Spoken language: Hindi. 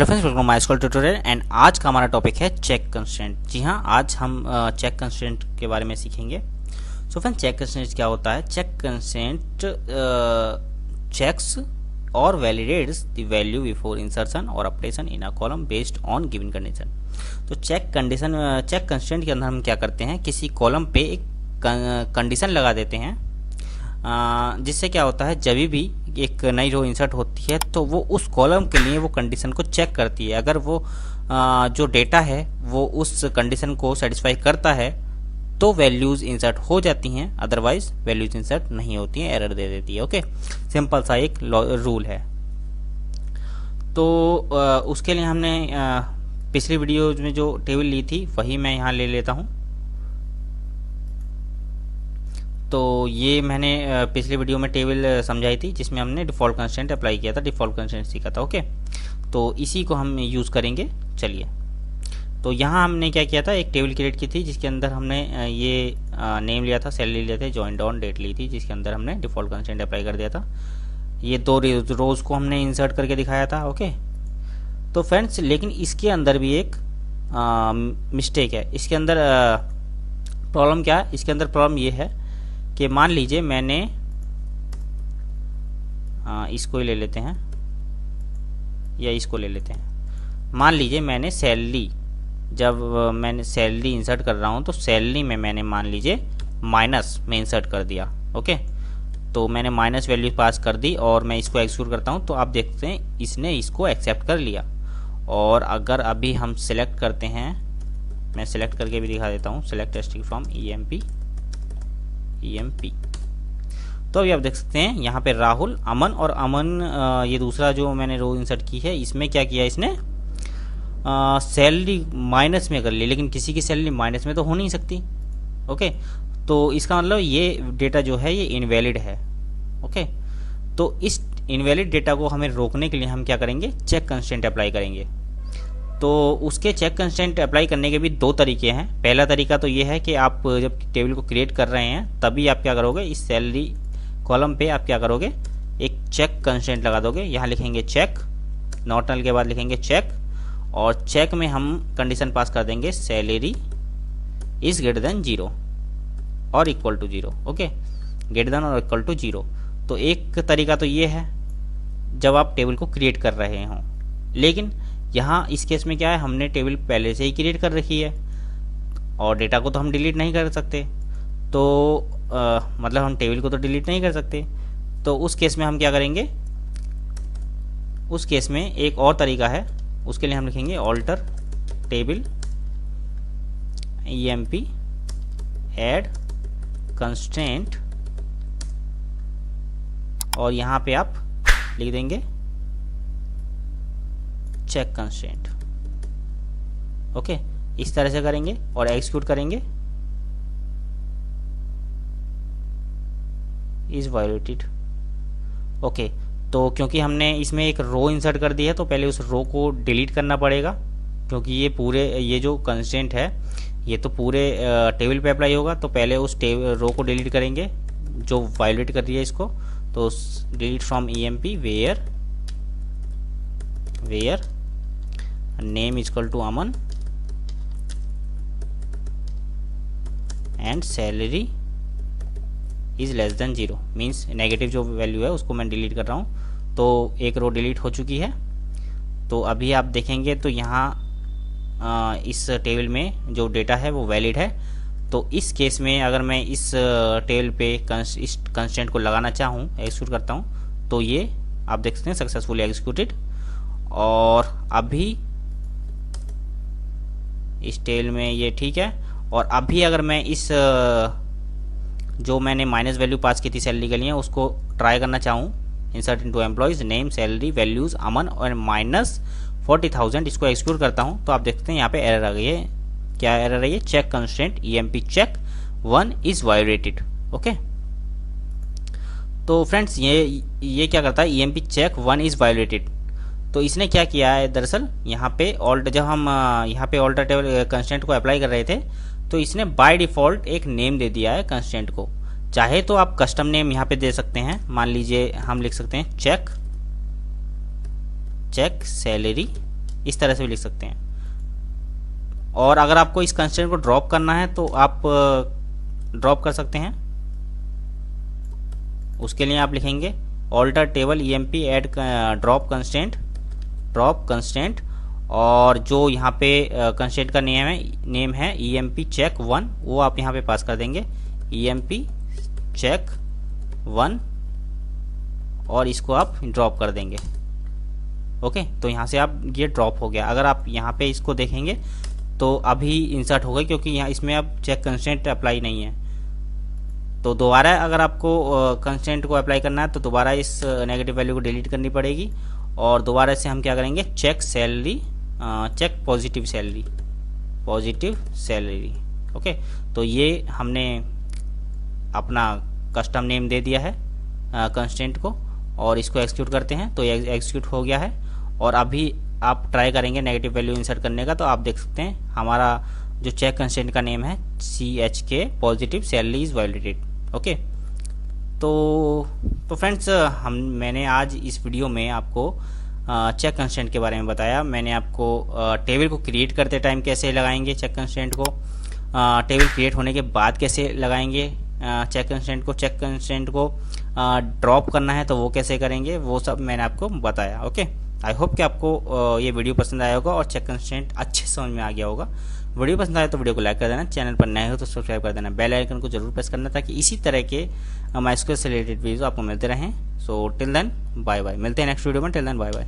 Hello friends, welcome my school tutorial. And आज का हमारा टॉपिक है चेक कंस्ट्रेंट। जी हाँ, आज हम चेक कंस्ट्रेंट के बारे में सीखेंगे। सो फ्रेंड्स, चेक कंस्ट्रेंट क्या होता है? चेक कंस्ट्रेंट चेक्स और validates the value before insertion और updation in a column based on given condition. तो चेक कंस्ट्रेंट के अंदर हम क्या करते हैं, किसी कॉलम पे एक कंडीशन लगा देते हैं, जिससे क्या होता है, जब भी एक नई रो इंसर्ट होती है तो वो उस कॉलम के लिए वो कंडीशन को चेक करती है। अगर वो जो डेटा है वो उस कंडीशन को सेटिस्फाई करता है तो वैल्यूज इंसर्ट हो जाती हैं, अदरवाइज वैल्यूज इंसर्ट नहीं होती हैं, एरर दे देती है। ओके, सिंपल सा एक रूल है। तो उसके लिए हमने पिछली वीडियो में जो टेबल ली थी वही मैं यहाँ ले लेता हूँ। तो ये मैंने पिछली वीडियो में टेबल समझाई थी जिसमें हमने डिफ़ॉल्ट कंस्ट्रेंट अप्लाई किया था, डिफ़ॉल्ट कंस्ट्रेंट सीखा था। ओके, तो इसी को हम यूज़ करेंगे। चलिए, तो यहाँ हमने क्या किया था, एक टेबल क्रिएट की थी जिसके अंदर हमने ये नेम लिया था, सैलरी लिया था, जॉइंट ऑन डेट ली थी, जिसके अंदर हमने डिफ़ॉल्ट कंस्ट्रेंट अप्लाई कर दिया था। ये दो रोज़ को हमने इंसर्ट करके दिखाया था। ओके, तो फ्रेंड्स, लेकिन इसके अंदर भी एक मिस्टेक है। इसके अंदर प्रॉब्लम क्या है? इसके अंदर प्रॉब्लम ये है कि मान लीजिए मैंने इसको ही ले लेते हैं या इसको ले लेते हैं। मान लीजिए मैंने सैलरी, जब मैंने सैलरी इंसर्ट कर रहा हूं तो सैलरी में मैंने मान लीजिए माइनस में इंसर्ट कर दिया। ओके, तो मैंने माइनस वैल्यू पास कर दी और मैं इसको एक्सिक्यूट करता हूं तो आप देखते हैं इसने इसको एक्सेप्ट कर लिया। और अगर अभी हम सिलेक्ट करते हैं, मैं सिलेक्ट करके भी दिखा देता हूं, सिलेक्ट स्ट्रिंग फ्रॉम EMP, तो अभी आप देख सकते हैं यहाँ पे राहुल, अमन और अमन, ये दूसरा जो मैंने रो इंसर्ट की है, इसमें क्या किया इसने, सैलरी माइनस में कर ली, लेकिन किसी की सैलरी माइनस में तो हो नहीं सकती। ओके, तो इसका मतलब ये डेटा जो है ये इनवैलिड है। ओके, तो इस इनवैलिड डेटा को हमें रोकने के लिए हम क्या करेंगे, चेक कंस्ट्रेंट अप्लाई करेंगे। तो उसके चेक कंस्ट्रेंट अप्लाई करने के भी दो तरीके हैं। पहला तरीका तो ये है कि आप जब टेबल को क्रिएट कर रहे हैं तभी आप क्या करोगे, इस सैलरी कॉलम पे आप क्या करोगे, एक चेक कंस्ट्रेंट लगा दोगे। यहाँ लिखेंगे चेक, नॉट नल के बाद लिखेंगे चेक, और चेक में हम कंडीशन पास कर देंगे सैलरी इज ग्रेटर देन 0 और equal to 0। Okay, greater than और इक्वल टू 0। तो एक तरीका तो ये है जब आप टेबल को क्रिएट कर रहे हों, लेकिन यहाँ इस केस में क्या है, हमने टेबल पहले से ही क्रिएट कर रखी है और डेटा को तो हम डिलीट नहीं कर सकते। तो मतलब हम टेबल को तो डिलीट नहीं कर सकते। तो उस केस में हम क्या करेंगे, उस केस में एक और तरीका है। उसके लिए हम लिखेंगे alter table EMP add constraint, और यहाँ पे आप लिख देंगे चेक कंस्ट्रेंट। ओके, इस तरह से करेंगे और एक्सिक्यूट करेंगे, इज वायोलेटेड। ओके, तो क्योंकि हमने इसमें एक रो इंसर्ट कर दी है तो पहले उस रो को डिलीट करना पड़ेगा, क्योंकि ये जो कंस्ट्रेंट है ये तो पूरे टेबल पे अप्लाई होगा। तो पहले उस रो को डिलीट करेंगे जो वायोलेट कर रही है इसको। तो delete from EMP where name equal to Aman and salary is less than 0, means negative जो वैल्यू है उसको मैं डिलीट कर रहा हूँ। तो एक रो डिलीट हो चुकी है। तो अभी आप देखेंगे तो यहाँ इस टेबल में जो डेटा है वो वैलिड है। तो इस केस में अगर मैं इस टेबल पे इस कंस्ट्रेंट को लगाना चाहूँ, एक्सिक्यूट करता हूँ, तो ये आप देख सकते हैं सक्सेसफुली एग्जीक्यूटेड। और अभी इस टेबल में ये ठीक है। और अभी अगर मैं इस जो मैंने माइनस वैल्यू पास की थी सैलरी के लिए उसको ट्राई करना चाहूँ, insert into employees name salary values Aman और माइनस 40,000, इसको एक्सिक्यूट करता हूँ, तो आप देखते हैं यहाँ पे एरर आ गई है। क्या एरर है ये? Check constraint EMP check 1 is violated. Okay, तो फ्रेंड्स ये क्या करता है, EMP चेक 1 इज वायोलेटेड। तो इसने क्या किया है, दरअसल यहाँ पे जब हम यहाँ पे ऑल्टर टेबल कंस्ट्रेंट को अप्लाई कर रहे थे तो इसने बाय डिफ़ॉल्ट एक नेम दे दिया है कंस्ट्रेंट को। चाहे तो आप कस्टम नेम यहाँ पे दे सकते हैं। मान लीजिए हम लिख सकते हैं चेक सैलरी इस तरह से भी लिख सकते हैं। और अगर आपको इस कंस्ट्रेंट को ड्रॉप करना है तो आप ड्रॉप कर सकते हैं। उसके लिए आप लिखेंगे alter table emp add drop constraint, और जो यहाँ पे कंस्टेंट का नेम है emp check 1, वो आप यहाँ पे पास कर देंगे emp check 1, और इसको आप ड्रॉप कर देंगे। ओके, तो यहाँ से आप ये ड्रॉप हो गया। अगर आप यहाँ पे इसको देखेंगे तो अभी इंसर्ट हो गई, क्योंकि यहाँ इसमें अब चेक कंस्टेंट अप्लाई नहीं है। तो दोबारा अगर आपको कंस्टेंट को अप्लाई करना है तो दोबारा इस नेगेटिव वैल्यू को डिलीट करनी पड़ेगी, और दोबारा से हम क्या करेंगे, चेक पॉजिटिव सैलरी। ओके, तो ये हमने अपना कस्टम नेम दे दिया है कंस्टेंट को, और इसको एक्सिक्यूट करते हैं तो ये एक्सिक्यूट हो गया है। और अभी आप ट्राई करेंगे नेगेटिव वैल्यू इंसर्ट करने का, तो आप देख सकते हैं हमारा जो चेक कंस्टेंट का नेम है CHK positive salary is violated. Okay, तो फ्रेंड्स, मैंने आज इस वीडियो में आपको चेक कंस्टेंट के बारे में बताया। मैंने आपको टेबल को क्रिएट करते टाइम कैसे लगाएंगे चेक कंस्टेंट को, टेबल क्रिएट होने के बाद कैसे लगाएंगे चेक कंस्टेंट को ड्रॉप करना है तो वो कैसे करेंगे, वो सब मैंने आपको बताया। ओके, आई होप कि आपको ये वीडियो पसंद आया होगा और चेक कंस्टेंट अच्छे समझ में आ गया होगा। वीडियो पसंद आया तो वीडियो को लाइक कर देना, चैनल पर नए हो तो सब्सक्राइब कर देना, बेल आइकन को जरूर प्रेस करना, ताकि इसी तरह के MySQL से रिलेटेड वीडियो आपको मिलते रहें। So till then bye bye, मिलते हैं नेक्स्ट वीडियो में। Till then bye bye.